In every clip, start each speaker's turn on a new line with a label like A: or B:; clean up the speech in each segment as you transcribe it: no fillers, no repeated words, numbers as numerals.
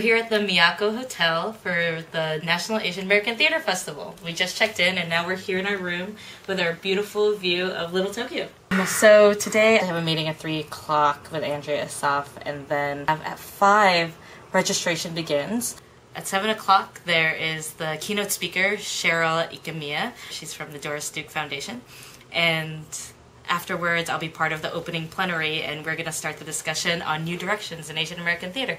A: We're here at the Miyako Hotel for the National Asian American Theater Festival. We just checked in and now we're here in our room with our beautiful view of Little Tokyo. So today I have a meeting at 3 o'clock with Andrea Asaf, and then at 5 registration begins. At 7 o'clock there is the keynote speaker, Cheryl Ikemiya. She's from the Doris Duke Foundation. And afterwards I'll be part of the opening plenary, and we're going to start the discussion on new directions in Asian American theater.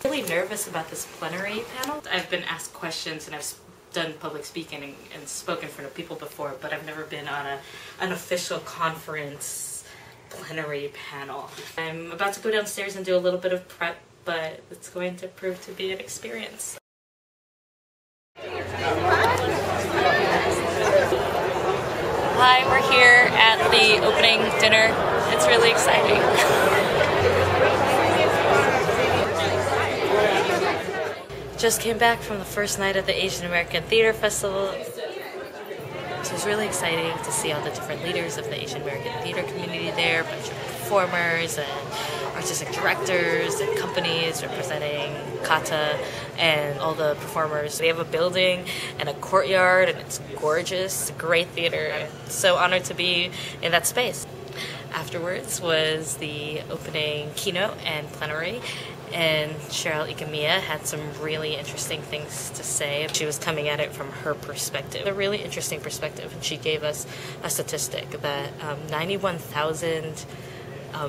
A: I'm really nervous about this plenary panel. I've been asked questions and I've done public speaking and spoken in front of people before, but I've never been on an official conference plenary panel. I'm about to go downstairs and do a little bit of prep, but it's going to prove to be an experience. Hi, we're here at the opening dinner. It's really exciting. Just came back from the first night of the Asian American Theater Festival. So it was really exciting to see all the different leaders of the Asian American theater community there, a bunch of performers and artistic directors and companies representing CAATA and all the performers. We have a building and a courtyard and it's gorgeous, it's a great theater. I'm so honored to be in that space. Afterwards was the opening keynote and plenary, and Cheryl Ikemiya had some really interesting things to say. She was coming at it from her perspective, a really interesting perspective, and she gave us a statistic that 91,000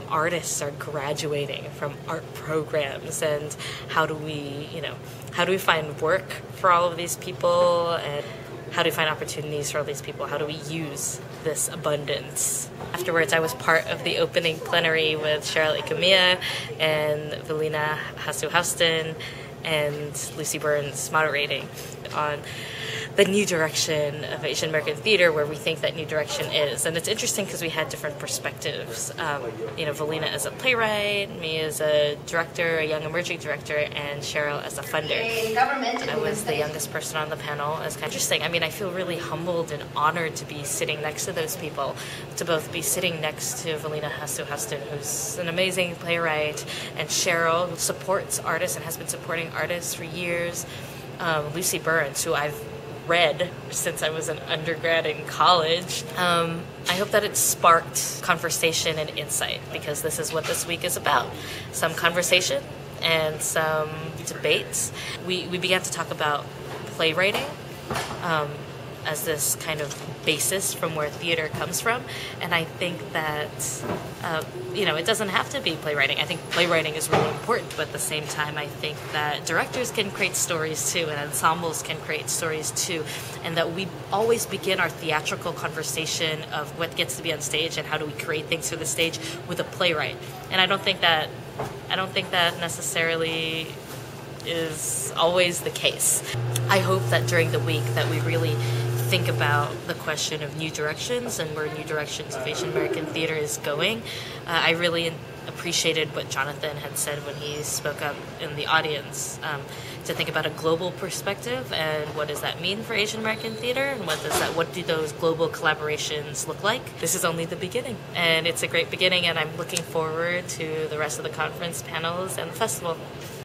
A: artists are graduating from art programs, and how do we find work for all of these people, and how do we find opportunities for all these people? How do we use this abundance? Afterwards, I was part of the opening plenary with Cheryl Ikemiya and Velina Hasu-Houston and Lucy Burns moderating on the new direction of Asian American theater, where we think that new direction is. And it's interesting because we had different perspectives. Velina as a playwright, me as a director, a young emerging director, and Cheryl as a funder. I was the youngest person on the panel. It's kind of interesting. I mean, I feel really humbled and honored to be sitting next to those people, to both be sitting next to Velina Hasu-Houston, who's an amazing playwright, and Cheryl, who supports artists and has been supporting artists for years. Lucy Burns, who I've read since I was an undergrad in college. I hope that it sparked conversation and insight, because this is what this week is about. Some conversation and some debates. We began to talk about playwriting as this kind of basis from where theater comes from, and I think that it doesn't have to be playwriting. I think playwriting is really important, but at the same time I think that directors can create stories too, and ensembles can create stories too, and that we always begin our theatrical conversation of what gets to be on stage and how do we create things for the stage with a playwright. And I don't think that necessarily is always the case. I hope that during the week that we really think about the question of new directions and where new directions of Asian American theater is going. I really appreciated what Jonathan had said when he spoke up in the audience, to think about a global perspective and what does that mean for Asian American theater, and what do those global collaborations look like. This is only the beginning, and it's a great beginning, and I'm looking forward to the rest of the conference panels and the festival.